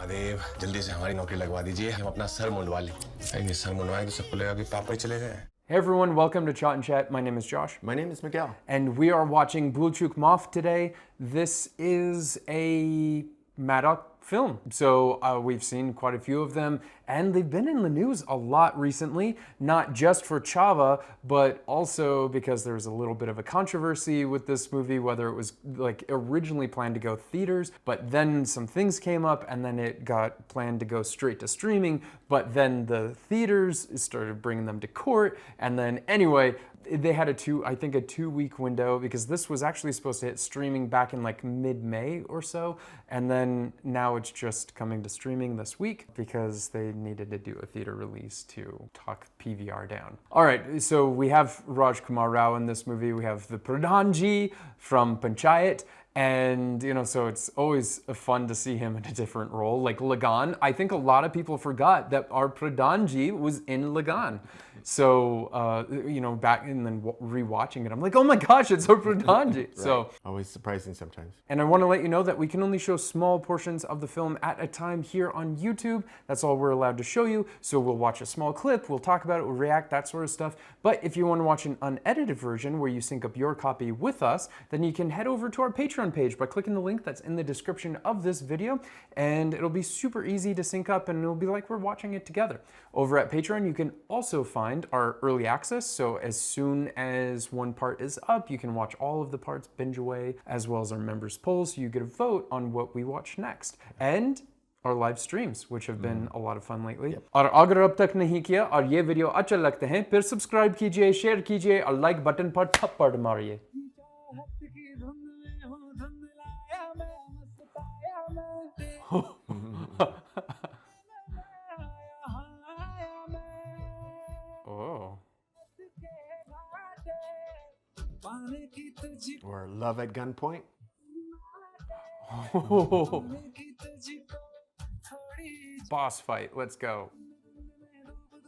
महादेव जल्दी से हमारी नौकरी लगवा दीजिए, हम अपना सर मुंडवा लें। नहीं सर मुंडवाएं तो सबको लगेगा कि पापा ही चले गए। Hey everyone, welcome to Chat and Chat. My name is Josh. My name is Miguel. And we are watching Bulchuk Moth today. This is a Maddock film. So we've seen quite a few of them, and they've been in the news a lot recently, not just for Chava, but also because there's a little bit of a controversy with this movie, whether it was like originally planned to go theaters, but then some things came up and then it got planned to go straight to streaming, but then the theaters started bringing them to court, and then anyway, they had a 2-week window because this was actually supposed to hit streaming back in like mid-May or so, and then now it's just coming to streaming this week because they needed to do a theater release to talk PVR down. All right, so we have Raj Kumar Rao in this movie. We have the Pradhanji from Panchayat. And, you know, so it's always fun to see him in a different role. Like Lagan, I think a lot of people forgot that our Pradhanji was in Lagan. So, you know, back and then rewatching it, I'm like, oh my gosh, it's our Pradhanji. Right. So always surprising sometimes. And I want to let you know that we can only show small portions of the film at a time here on YouTube. That's all we're allowed to show you. So we'll watch a small clip, we'll talk about it, we'll react, that sort of stuff. But if you want to watch an unedited version where you sync up your copy with us, then you can head over to our Patreon page by clicking the link that's in the description of this video, and it'll be super easy to sync up and it'll be like we're watching it together. Over at Patreon, you can also find our early access, so as soon as one part is up, you can watch all of the parts binge away, as well as our members polls, so you get a vote on what we watch next. And our live streams, which have been a lot of fun lately. और अगर अब तक नहीं किया और ये video अच्छा लगते हैं, फिर सब्सक्राइब कीजिए, शेयर कीजिए और लाइक बटन पर थप्पड़ मारिए. Oh. Or Love at Gunpoint. Oh. Boss fight, let's go.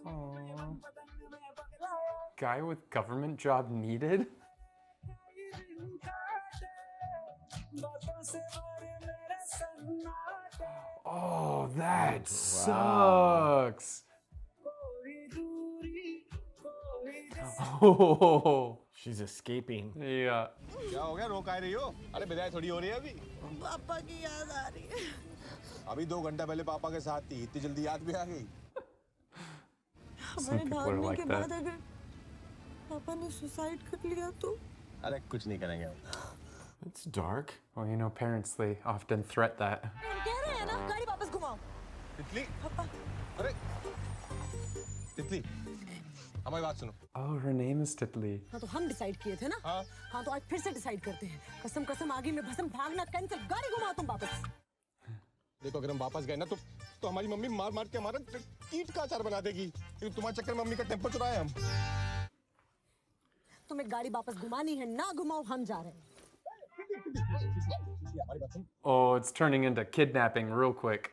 Aww. Guy with government job needed? Oh, that sucks. Oh. She's escaping. Yeah. क्या हो गया, रोक आ रही हो? अरे विदाई थोड़ी हो रही है अभी. पापा की याद आ रही है. अभी 2 घंटा पहले पापा के साथ थी, इतनी जल्दी याद भी आ गई. हमारे भागने के बाद अगर पापा ने सुसाइड कर लिया तो? अरे कुछ नहीं करेंगे. It's dark. Well, you know, parents, they often threat that. कह रहे हैं ना, गाड़ी वापस घुमाओ. तितली. पापा. अरे. तितली. हमारी बात सुनो. Oh, her name is Titli. हाँ तो हम डिसाइड किए थे ना. हाँ तो आज फिर से डिसाइड करते हैं. कसम आगे में भसम भागना कैंसिल. गाड़ी घुमाओ तुम वापस. देखो अगर हम वापस गए ना तो हमारी मम्मी मार के हमारा कीट का अचार बना देगी. क्योंकि तुम्हारे चक्कर में मम्मी का टेम्पर चुराए हम. तुम्हें गाड़ी वापस घुमानी है ना घुमाओ हम जा रहे हैं. Oh, it's turning into kidnapping real quick.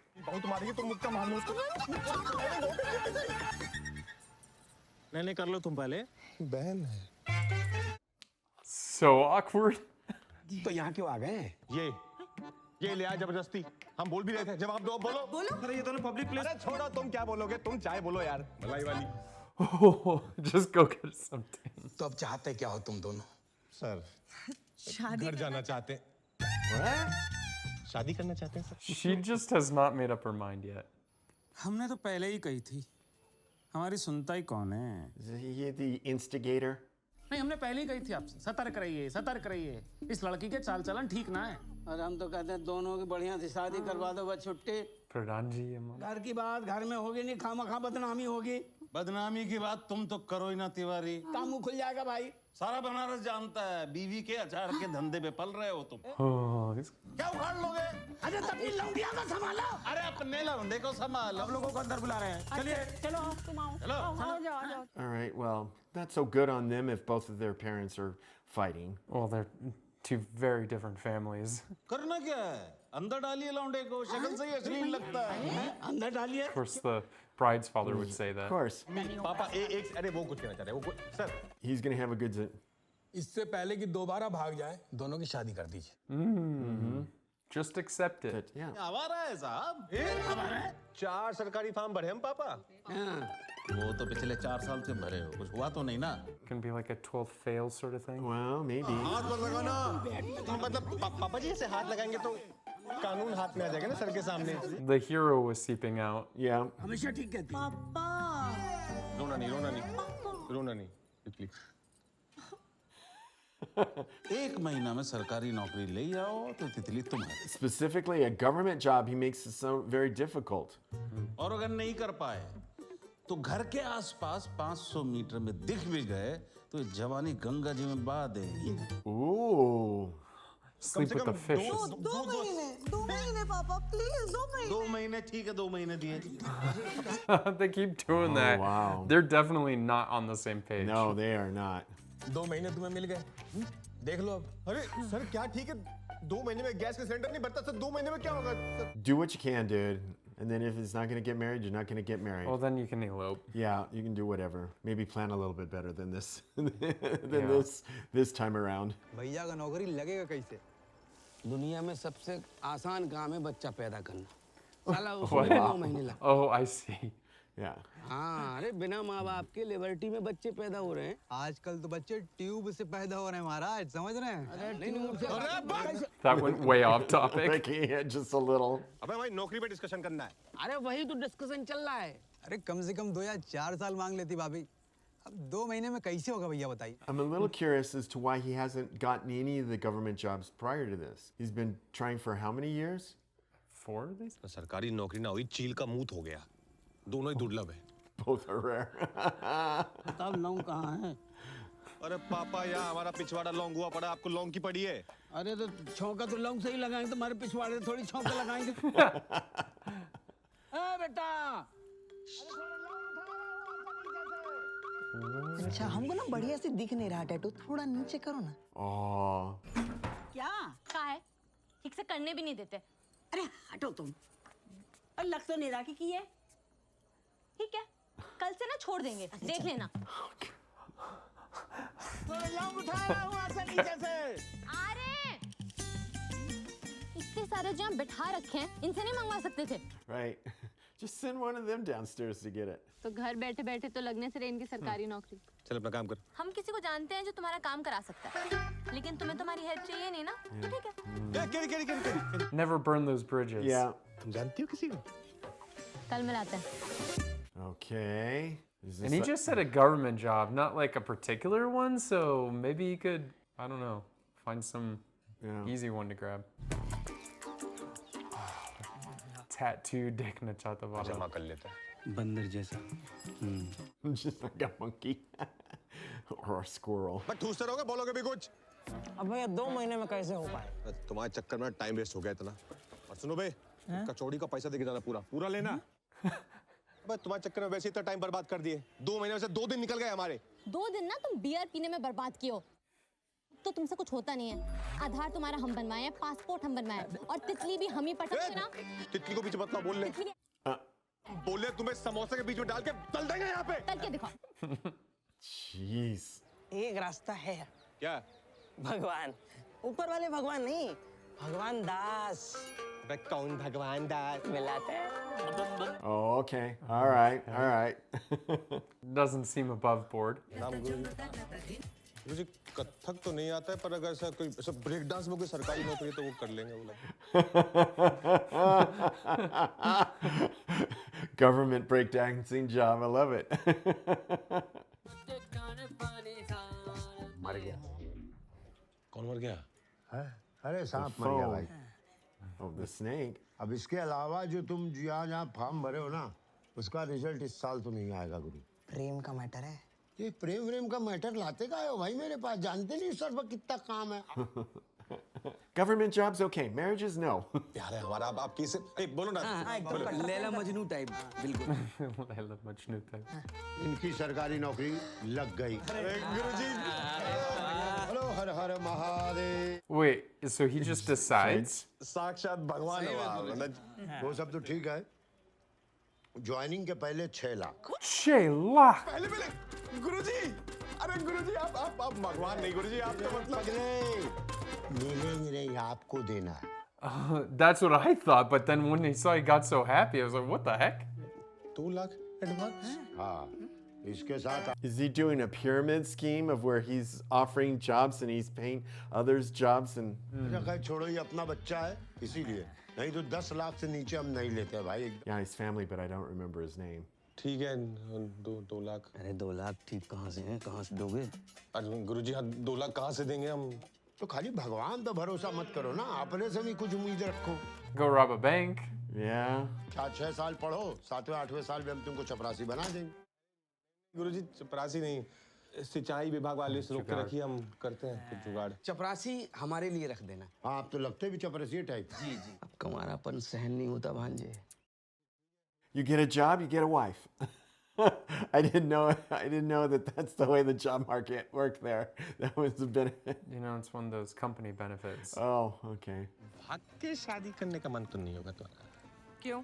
नहीं कर लो तुम पहले. बहन है. So awkward. तो यहाँ क्यों आ गए? ये ले आया जबरदस्ती. हम बोल भी रहे थे. जवाब दो. बोलो. अरे ये दोनों पब्लिक प्लेस. अरे छोड़ो, तुम क्या बोलोगे? तुम चाय बोलो यार. मलाई वाली. Oh, just go get something. तो अब चाहते क्या हो तुम दोनों? सर. शादी घर जाना चाहते. शादी करना चाहते हैं sir. She just has not made up her mind yet. हमने तो पहले ही कही थी. हमारी सुनता ही कौन है? Is he the instigator? नहीं हमने पहले ही कही थी आपसे. सतर्क रहिए. इस लड़की के चाल चलन ठीक ना है. और हम तो कहते हैं दोनों की बढ़िया से शादी करवा दो, बस छुट्टी. Pradhanji. घर की बात घर में होगी नहीं, खामखा बदनामी होगी. बदनामी की बात तुम तो करो ही ना तिवारी. काम मुंह खुल जाएगा भाई. सारा बनारस जानता है बीवी के अचार के धंधे पे पल रहे हो तुम. Oh, this... क्या उखाड़ लोगे? अरे तभी लौंडिया को संभालो. अरे अपने लौंडे को संभाल. हम लोगों को अंदर बुला रहे हैं. चलिए. चलो तुम आओ. चलो. आओ जाओ. All right, well, not so good on them if both of their parents are fighting. Well, they're two very different families. करना क्या है? अंदर डालिए लौंडे को. शक्ल से ही अश्लील लगता है. अंदर डालिए. Of course, the bride's father would say that. Of course. पापा एक अरे वो कुछ कहना चाह रहे हैं. वो sir. He's going to have a good... इससे पहले कि दोबारा भाग जाए, दोनों की शादी कर दीजिए. Just accept it. Yeah. आवारा है साहब 4 सरकारी फॉर्म भरे हम पापा। वो तो पिछले 4 साल से भरे हो, कुछ हुआ तो नहीं ना? Gonna be like a 12th fail sort of thing. Well, maybe. हाथ मत लगाना। मतलब पापा जी ऐसे हाथ लगाएंगे तो कानून हाथ में आ जाएगा ना सर के सामने। The hero was seeping out. Yeah. हमेशा ठीक कहती है। रोना नहीं प्लीज। 1 महीना में सरकारी नौकरी ले आओ तो तितली तुम्हारी। Specifically, a government job, he makes it so very difficult. और अगर नहीं कर पाए तो घर के आसपास 500 मीटर में दिख भी गए तो ये जवानी गंगा जी में बहा देंगी। Ooh. Sleep with the fishes. 2 महीने पापा प्लीज 2 महीने 2 महीने ठीक है, 2 महीने दिए। They keep doing that. wow. They're definitely not on the same page. No, they are not. 2 महीने तुम्हें मिल गए। देख लो अब। अरे सर क्या ठीक है 2 महीने में गैस का सिलेंडर नहीं भरता सर 2 महीने में क्या होगा sir? Do what you can, dude. And then if it's not going to get married, you're not going to get married. Well, then you can elope. Yeah, you can do whatever. Maybe plan a little bit better than this than Yeah. this time around. भैया का नौकरी लगेगा कैसे? दुनिया में सबसे आसान काम है बच्चा पैदा करना। साला उसमें 9 महीने लगते। Oh, I see. Yeah. हाँ, अरे बिना माँ बाप के लिबर्टी में बच्चे पैदा हो रहे हैं। आजकल तो बच्चे ट्यूब से पैदा हो रहे हैं महाराज, समझ रहे हैं? अरे ट्यूब से That went way off topic. Like, yeah, just a little. अबे भाई नौकरी पे डिस्कशन करना है। अरे वही तो डिस्कशन चल रहा है। अरे कम से कम 2 या 4 साल मांग लेती भाभी। अब 2 महीने में कैसे होगा भैया बताइए? I'm a little curious as to why he hasn't gotten any of the government jobs prior to this. He's been trying for how many years? 4 of these? सरकारी नौकरी ना हुई चील का मुंह हो गया। दोनों ही दुर्लभ है। Both are rare. तब लौंग कहाँ है? अरे पापा यहाँ हमारा पिछवाड़ा लौंग हुआ पड़ा आपको लौंग की पड़ी है। अरे तो छौंका तो लौंग से ही लगाएंगे, तुम्हारे पिछवाड़े से थोड़ी छौंका लगाएंगे। ए बेटा अच्छा हमको ना बढ़िया से दिख नहीं रहा टैटू, थोड़ा नीचे करो ना। Oh. क्या कहा है? ठीक से करने भी नहीं देते। अरे हटो तुम। और लग तो नहीं रहा कि ये ठीक है, कल से ना छोड़ देंगे, देख लेना। लौंग उठाया हुआ से नीचे से। अरे इतने सारे जो बिठा रखे हैं, इनसे नहीं मंगवा सकते थे? Right. Just send one of them downstairs to get it. तो घर बैठे बैठे तो लगने से रहे इनकी सरकारी नौकरी। चल अपना काम कर। हम किसी को जानते हैं जो तुम्हारा काम करा सकता है, लेकिन तुम्हें तुम्हारी हेल्प चाहिए नहीं ना, तो ठीक है। Never burn those bridges. Yeah. तुम जानती हो किसी को? कल मिलाते हैं। Okay. Is this And he like- just said a government job, not like a particular one, so maybe he could, I don't know, find some Yeah. easy one to grab. Tattoo देखना चाहता वाला। जमा कर लेते हैं। बंदर जैसा। just like a monkey or a squirrel. But ठूसते रहोगे बोलोगे भी कुछ। अब भैया 2 महीने में कैसे हो पाए? तुम्हारे चक्कर में टाइम वेस्ट हो गया इतना। और सुनो बे कचौड़ी का पैसा देके जाना पूरा लेना। बस तुम्हारे चक्कर में वैसे इतना टाइम बर्बाद कर दिए। 2 महीने में से 2 दिन निकल गए हमारे। 2 दिन ना तुम बियर पीने में बर्बाद किए हो, तो तुमसे कुछ होता नहीं है। आधार तुम्हारा हम बनवाए, पासपोर्ट हम बनवाए, और तितली भी हम ही पटके ना। तितली को पीछे मत बोल ले। तितली बोले तुम्हें समोसे के बीच में डाल के तल देंगे यहाँ पे। तल के दिखाओ। Jeez. एक रास्ता है। क्या? भगवान, ऊपर वाले भगवान नहीं, भगवान दास। बे कौन भगवान दास? मिलाते हैं। Oh, okay. All right. All right. Doesn't seem above board. नाम मुझे कथक तो नहीं आता है पर अगर ऐसा कोई ऐसा ब्रेक डांस में कोई सरकारी नौकरी है तो वो कर लेंगे वो लोग। Government breakdancing job. I love it. मर गया कौन मर गया? अरे सांप मर गया भाई। Oh, the snake. अब इसके अलावा जो तुम जहाँ फॉर्म भरे हो ना उसका रिजल्ट इस साल तो नहीं आएगा गुरु। प्रेम का मैटर है। ये प्रेम का मैटर लाते का हो भाई मेरे पास, जानते नहीं सर पर कितना काम है। Government jobs, okay. Marriages, no. प्यार है हमारा। अब आप किसे बोलो ना। लैला मजनू टाइप बिल्कुल। Laila Majnun type. इनकी सरकारी नौकरी लग गई। गुरुजी हेलो हर हर Mahadev. Wait, so he just decides? साक्षात भगवान है। वो सब तो ठीक है, ज्वाइनिंग के पहले 6 लाख। 6 lakh. पहले गुरुजी, अरे गुरुजी आप भगवान नहीं गुरुजी, आप तो मतलब मिलेंगे नहीं, आपको देना है। That's what I thought, but then when he saw he got so happy, I was like, what the heck? 2 lakh advance हाँ इसके साथ Is he doing a pyramid scheme of where he's offering jobs and he's paying others jobs and खैर छोड़ो, ये अपना बच्चा है इसीलिए, नहीं तो 10 लाख से नीचे हम नहीं लेते भाई। yeah, his family, but I don't remember his name. ठीक है 2 लाख। अरे 2 लाख ठीक कहाँ से हैं, कहाँ से दोगे? गुरुजी हाँ 2 लाख कहाँ से देंगे हम? तो खाली भगवान पे भरोसा मत करो ना, अपने से भी कुछ उम्मीद रखो। Go rob a bank. Yeah. 4-6 साल पढ़ो, 7वें 8वें साल में हम तुमको चपरासी बना देंगे। गुरुजी चपरासी नहीं, सिंचाई विभाग वाले से रोक के रखिए, हम करते हैं कुछ जुगाड़। चपरासी हमारे लिए रख देना। हाँ आप तो लगते भी चपरासी टाइप। जी जी। अब कमारापन सहन नहीं होता भांजे। You get a job, you get a wife. I didn't know that that's the way the job market worked there. That was a benefit. You know, it's one of those company benefits. Oh, okay. भाग के शादी करने का मन तो नहीं होगा तुम्हारा? क्यों?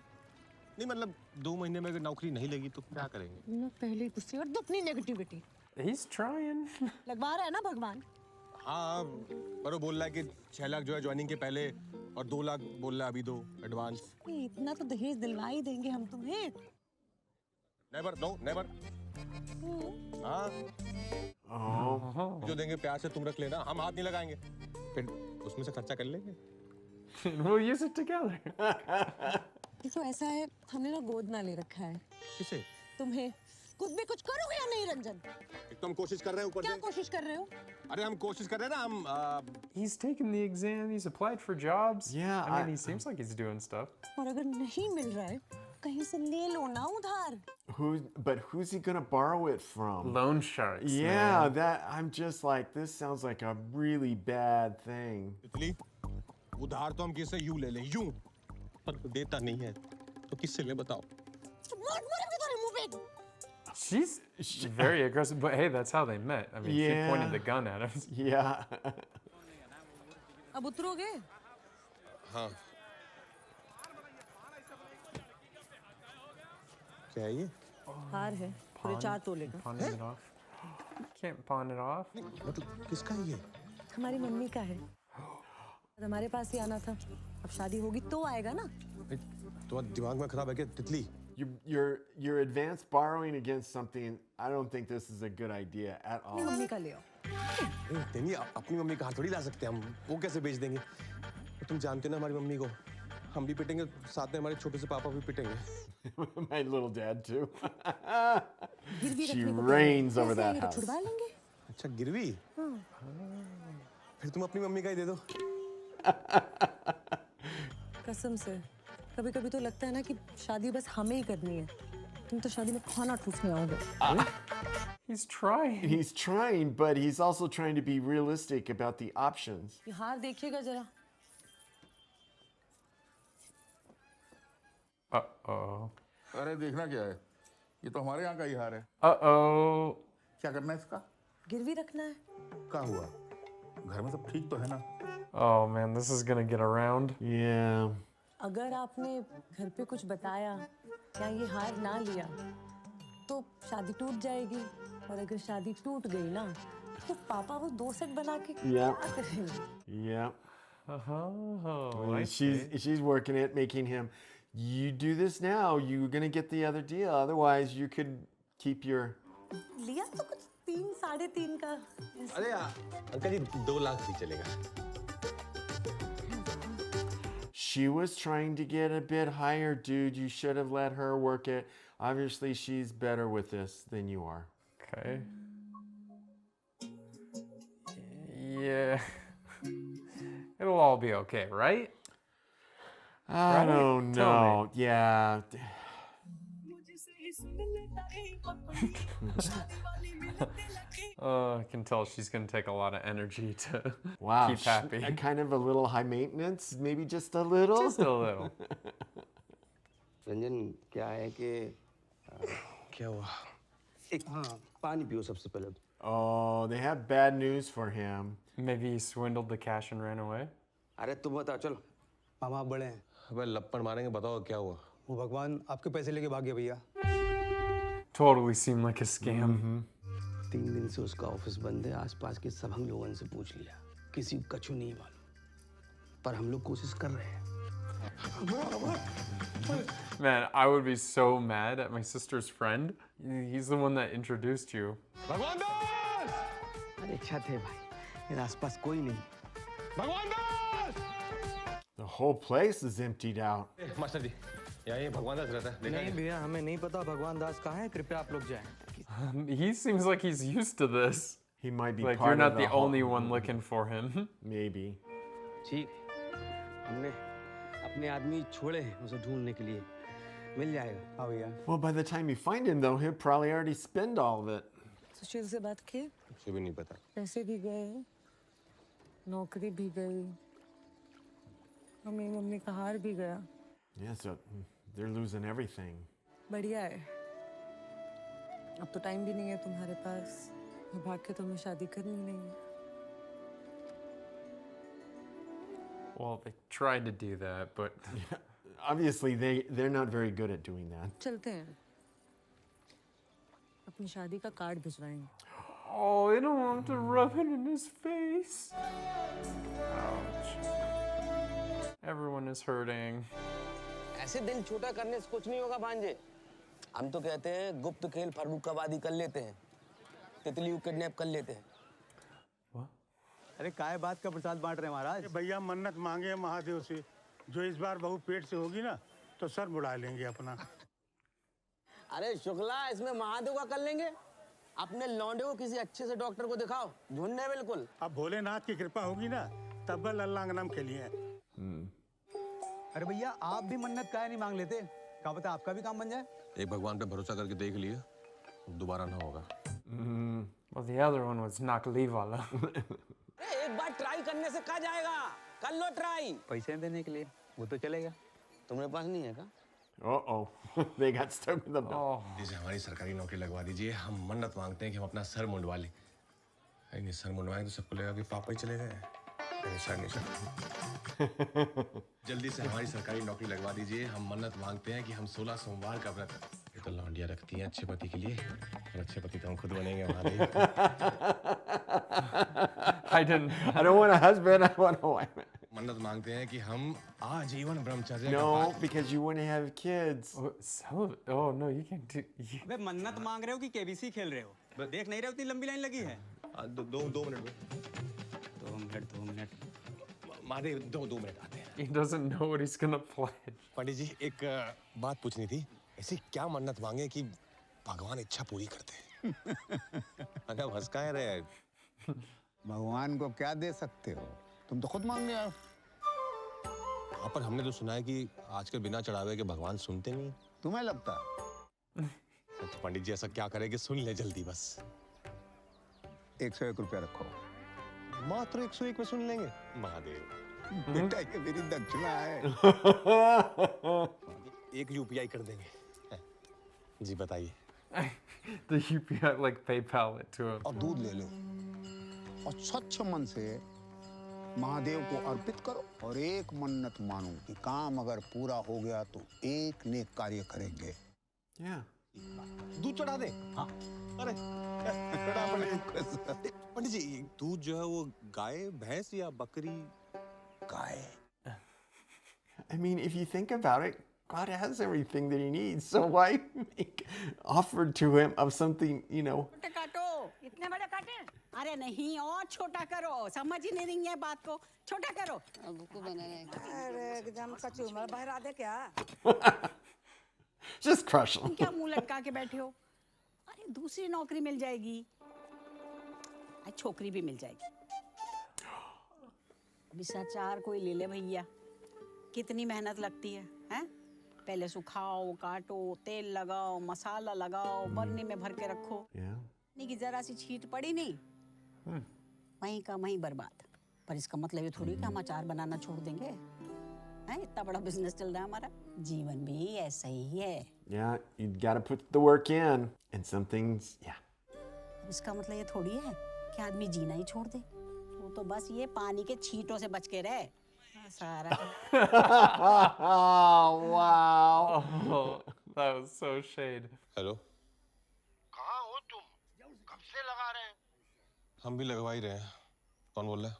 नहीं मतलब 2 महीने में अगर नौकरी नहीं लगी तो क्या करेंगे? ना पहले ही गुस्से और दो अपनी नेगेटिविटी He's trying. लगवा रहा है ना भगवान। हाँ पर वो बोल रहा है कि 6 लाख जो है ज्वाइनिंग के पहले और 2 लाख बोल रहा है अभी दो एडवांस। इतना तो दहेज दिलवा ही देंगे हम तुम्हें। Never know never. हाँ Oh. जो देंगे प्यार से तुम रख लेना, हम हाथ नहीं लगाएंगे, फिर उसमें से खर्चा कर लेंगे। We'll use it together. देखो ऐसा है, हमने ना गोद ना ले रखा है। किसे? तुम्हें खुद भी कुछ करोगे या नहीं रंजन? एक तो हम कोशिश कर रहे हैं ऊपर क्या से। कोशिश कर रहे हो? अरे हम कोशिश कर रहे हैं ना, हम He's taken the exam. He's applied for jobs. Yeah, I mean, he seems like he's doing stuff. और अगर नहीं मिल रहा है, कहीं से ले लो ना उधार। But who's he gonna borrow it from? Loan sharks. Yeah, man. that I'm just like, this sounds like a really bad thing. इतनी उधार तो हम किससे यूं ले लें, यूं, पर देता नहीं है तो किससे ले बताओ? मार मारेंगे तेरे मुंह पे। She's very aggressive, but hey, that's how they met. I mean, she Yeah. pointed the gun at him. Yeah. अब उतरोगे? हाँ। क्या है ये? हार है, पूरे 4 तोले का। Pawning it off. Can't pawn it off. मतलब किसका है ये? हमारी मम्मी का है। हमारे पास ही आना था। अब शादी होगी तो आएगा ना। तो दिमाग में खराब है क्या तितली? You're advanced borrowing against something. I don't think this is a good idea at अपनी all. मम्मी का ले आओ। नहीं अपनी मम्मी का हाथ थोड़ी ला सकते हैं हम, वो कैसे बेच देंगे? तुम जानते ना हमारी मम्मी को, हम भी पिटेंगे, साथ में हमारे छोटे से पापा भी पिटेंगे। My little dad too. गिरवी She रखने को reigns पैसे over that आएंगे तो house. छुड़वा लेंगे। अच्छा गिरवी? फिर तुम अपनी मम्मी का ही दे दो। कसम से कभी कभी तो लगता है ना कि शादी बस हमें ही करनी है। तुम तो शादी में खाना ठूसने आओगे। He's trying. He's trying, but he's also trying to be realistic about the options. ये हार देखिएगा जरा। Uh-oh. अरे देखना क्या है, ये तो हमारे यहाँ का ही हार है। Uh-oh. क्या करना है इसका? गिरवी रखना है। क्या हुआ? घर में सब ठीक तो है ना? Oh man, this is gonna get around. Yeah. अगर आपने घर पे कुछ बताया या ये हार ना लिया तो शादी टूट जाएगी, और अगर शादी टूट गई ना तो पापा वो 2 सेट बना के Yeah. क्या करेंगे? Yeah. Oh, I see. She's working it, making him. You do this now, you're gonna get the other deal. Otherwise, you could keep your. लिया तो कुछ 3 साढ़े 3 का। अरे अंकल जी 2 लाख भी चलेगा। She was trying to get a bit higher, dude. You should have let her work it. Obviously, she's better with this than you are. Okay. Yeah. It'll all be okay, right? I don't Tell know. Yeah. I can tell she's gonna take a lot of energy to Wow. keep happy. Kind of a little high maintenance, maybe just a little. Just a little. Ranjan क्या है कि क्या हुआ? एक हाँ पानी पियो सबसे पहले। Oh, they have bad news for him. Maybe he swindled the cash and ran away. अरे तुम बताओ चलो। मामा आप बड़े हैं। अबे लपड़ मारेंगे, बताओ क्या हुआ? वो भगवान आपके पैसे लेके भाग गया भैया। Totally seemed like a scam. 3 दिन से उसका ऑफिस बंद है, आसपास के सब हम लोगों से पूछ लिया, किसी को कछु नहीं मालूम। पर हम लोग कोशिश कर रहे हैं। Man, I would be so mad at my sister's friend. He's the one that introduced you. भगवान दास! अरे अच्छा थे भाई, मेरे आसपास कोई नहीं। Bhagwan Das! The whole place is emptied out. Master ji, यहाँ ये भगवान दास रहता है। नहीं भैया, हमें नहीं पता भगवान दास कहाँ है, कृपया आप लोग जाएं। He seems like he's used to this. He might be Like part you're not of the whole- only one looking for him. Maybe. ठीक, हमने अपने आदमी छोड़े हैं उसे ढूंढने के लिए। मिल जाएगा। हाँ भैया। Well, by the time you find him, though, he'll probably already spend all of it. सुशील से बात की? मुझे भी नहीं पता। पैसे भी गए, नौकरी भी गई, मम्मी मम्मी का हार भी गया। Yeah, so they're losing everything. बढ़िया है। अब तो टाइम भी नहीं है तुम्हारे पास। मैं भाग के तुम्हें शादी करनी नहीं है। Well, they tried to do that, but Obviously, they're not very good at doing that. चलते हैं। अपनी शादी का card भिजवाएंगे। oh, I don't want to rub it in his face. Ouch. Everyone is hurting. ऐसे दिल छोटा करने से कुछ नहीं होगा भांजे। हम तो कहते हैं गुप्त खेल फर्रुखाबादी कर लेते हैं, तितली को किडनैप कर लेते हैं। अरे काय बात का प्रसाद बांट रहे हैं महाराज? भैया मन्नत मांगे महादेव से, जो इस बार बहू पेट से होगी ना तो सर बुला लेंगे अपना। अरे शुक्ला, इसमें महादेव का कर लेंगे। अपने लौंडे को किसी अच्छे से डॉक्टर को दिखाओ, झुन्ने बिल्कुल। अब भोलेनाथ की कृपा होगी ना तब लल्लांगनम खेलिए। अरे भैया, आप भी मन्नत काय नहीं मांग लेते? क्या पता आपका भी काम बन जाए। एक भगवान पे भरोसा करके देख लिए, दोबारा ना होगा। Well, the other one was Nakali wala. एक बार ट्राई करने से कहा जाएगा, कर लो ट्राई। पैसे देने के लिए वो तो चलेगा। तुम्हारे पास नहीं है क्या? Uh-oh. They got stuck with the bill. Oh, जैसे हमारी सरकारी नौकरी लगवा दीजिए, हम मन्नत मांगते हैं कि हम अपना सर मुंडवा लें। नहीं सर मुंडवाएं तो सबको लगेगा कि पापा ही चले गए। नहीं सर। जल्दी से हमारी सरकारी नौकरी लगवा दीजिए। हम मन्नत मांगते हैं कि हम 16 सोमवार का व्रत, ये तो लौंडिया रखती हैं अच्छे पति के लिए, और अच्छे पति तो हम खुद बनेंगे Mahadev. I didn't. I don't want a husband, I want a wife. मन्नत मांगते हैं कि हम आजीवन ब्रह्मचर्य No, because you wouldn't have kids. Oh no, you can't do. अबे मन्नत मांग रहे हो कि केबीसी खेल रहे हो? देख नहीं रहे हो इतनी लंबी लाइन लगी है? दो मिनट में। 2 मिनट। महादेव 2 मिनट आते हैं। He doesn't know what he's gonna pledge. पंडित जी, एक बात पूछनी थी। ऐसी क्या मन्नत मांगे कि भगवान इच्छा पूरी करते हैं? अगर हंस काहे रहे? भगवान को क्या दे सकते हो? तुम तो खुद मांगने आओ। हाँ, पर हमने तो सुना है कि आजकल बिना चढ़ावे के भगवान सुनते नहीं। तुम्हें लगता? तो पंडित जी ऐसा क्या करें कि सुन ले जल्दी बस। 101 रुपया रखो। मात्र 101 में सुन लेंगे महादेव। बेटा ये मेरी दक्षिणा है। एक यूपीआई कर देंगे। जी बताइए। The UPI like PayPal it to him. और दूध ले लो और स्वच्छ मन से महादेव को अर्पित करो और एक मन्नत मानो कि काम अगर पूरा हो गया तो एक नेक कार्य करेंगे। Yeah. दूध चढ़ा दे। हाँ। अरे पंडित जी, दूध जो है वो गाय, भैंस या बकरी? गाय। I mean, if you think about it, God has everything that he needs. So why make offer to him of something, you know? छोटे काटो, इतने बड़े काटे? अरे नहीं, और छोटा करो, समझ ही नहीं रही है बात को। छोटा करो। अब को बनाना है। अरे एकदम कचूमर बाहर आ दे क्या? Just crush him. तुम क्या मुंह लटका के बैठे हो? अरे दूसरी नौकरी मिल जाएगी, छोकरी भी मिल जाएगी। विषाचार कोई ले ले भैया, कितनी मेहनत लगती है, हैं? पहले सुखाओ, काटो, तेल लगाओ, मसाला लगाओ, बरनी में भर के रखो। नहीं कि जरा सी छींट पड़ी नहीं, वहीं का वहीं बर्बाद। पर इसका मतलब ये थोड़ी कि हम अचार बनाना छोड़ देंगे, हैं? इतना बड़ा बिजनेस चल रहा है हमारा, जीवन भी ऐसा ही है। Yeah, you gotta put the work in, and some things, yeah. इसका मतलब ये थोड़ी है कि आदमी जीना ही छोड़ दे। वो तो बस ये पानी के छींटों से बच के रहे सारा। Oh, wow. Oh, that was so shade. Hello, कहाँ हो तुम? कब से लगा रहे हैं? हम भी लगवा ही रहे हैं। कौन बोल रहा है?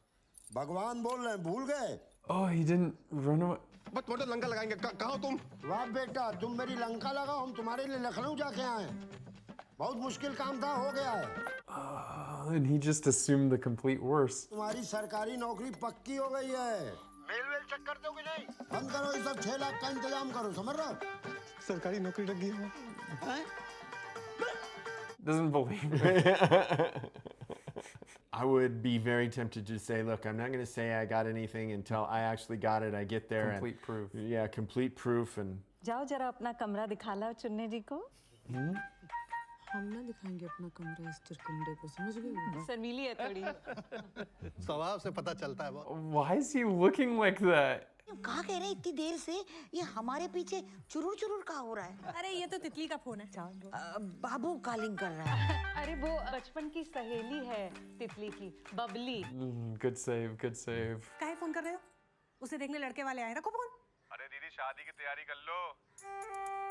भगवान बोल रहे हैं, भूल गए? Oh, he didn't run away. बस थोड़ा लंका लगाएंगे कहाँ हो तुम? वाह बेटा, तुम मेरी लंका लगाओ, हम तुम्हारे लिए लखनऊ जाके आए। बहुत मुश्किल काम था, हो गया है। And he just assumed the complete worst. तुम्हारी सरकारी नौकरी पक्की हो गई है। मेल वेल चेक कर दोगे नहीं? बंद करो ये सब, 6 लाख का इंतजाम करो, समझ रहे हो? सरकारी नौकरी लग गई है। Doesn't believe it. I would be very tempted to say, look, I'm not going to say I got anything until I actually got it. I get there. Complete proof. Yeah, complete proof. And जाओ जरा अपना कमरा दिखा लाओ चुन्ने जी को। हम ना दिखाएंगे अपना कमरा इस चिरकुंडे को, समझ गए? शर्मीली है थोड़ी। स्वभाव से पता चलता है वो। Why is he looking like that? कहाँ कह रहे इतनी देर से ये हमारे पीछे चुरुर चुरुर का हो रहा है? अरे ये तो तितली का फोन है। बाबू कॉलिंग कर रहा है। अरे वो बचपन की सहेली है तितली की, Babli. Good save, good save. काहे फोन कर रहे हो? उसे देखने लड़के वाले आए, रखो फोन। अरे दीदी शादी की तैयारी कर लो।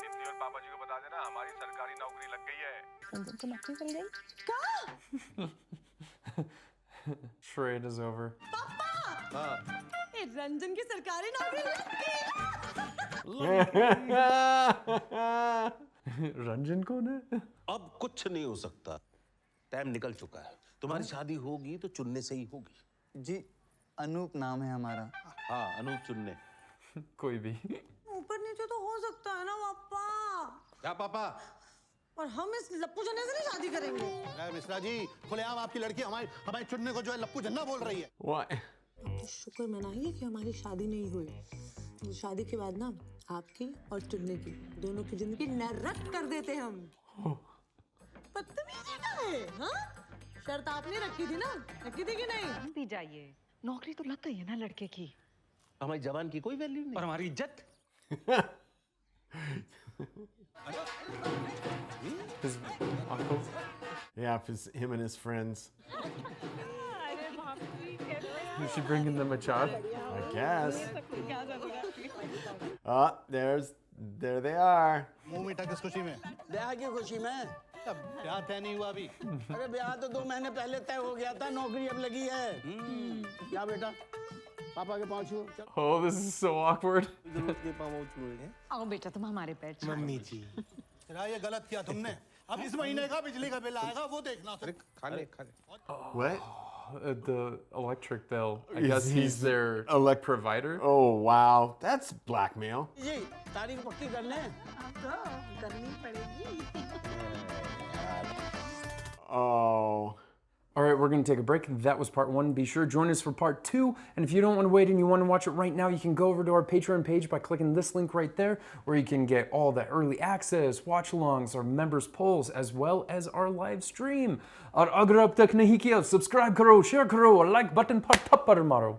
तितली और पापा जी को बता देना हमारी सरकारी नौकरी लग गई है। रंजन को नौकरी चल गई? क्या? Charade is over. ए, रंजन की सरकारी नौकरी रंजन कौन है? अब कुछ नहीं हो सकता, टाइम निकल चुका है। तुम्हारी शादी होगी तो चुनने से ही होगी। जी अनूप नाम है हमारा। हाँ, अनूप चुनने। कोई भी। ऊपर नीचे तो हो सकता है ना पापा। क्या पापा? और हम इस लप्पू जन्ने से नहीं शादी करेंगे। अरे मिश्रा जी, खुलेआम आपकी लड़की हमारे चुनने को जो है लप्पू जन्ना बोल रही है। what? शुक्र मनाइए कि हमारी शादी नहीं हुई। शादी के बाद ना आपकी और चुन्ने की दोनों की जिंदगी नरक कर देते हम। बदतमीजी का है, हाँ? शर्त आपने रखी थी ना, रखी थी कि नहीं? हम भी जाइए, नौकरी तो लग गई है ना लड़के की। हमारी जवान की कोई वैल्यू नहीं। और हमारी इज्जत। His uncle. Yeah, him and his friends. Is she bringing them a chart? I guess. There they are. मुंह मीठा किस खुशी में? ब्याह की खुशी में। ब्याह तय नहीं हुआ अभी। अरे ब्याह तो 2 महीने पहले तय हो गया था, नौकरी अब लगी है। क्या बेटा? पापा के पाँव छुओ। Oh, this is so awkward. आओ बेटा, तुम हमारे पैर छुओ। मम्मी जी। ये गलत किया तुमने। अब इस महीने का बिजली का बिल आएगा, वो देखना। खा ले। What? The electric bill. I Is guess he he's their provider. Oh, wow. That's blackmail. जी, तारीख पक्की कर लें। करनी पड़ेगी। Oh. All right, we're going to take a break. That was part 1. Be sure to join us for part 2. And if you don't want to wait and you want to watch it right now, you can go over to our Patreon page by clicking this link right there, where you can get all the early access, watch-alongs, our members' polls, as well as our live stream. और अगर अब तक नहीं किया, subscribe करो, share करो और like button पर थप्पड़ मारो.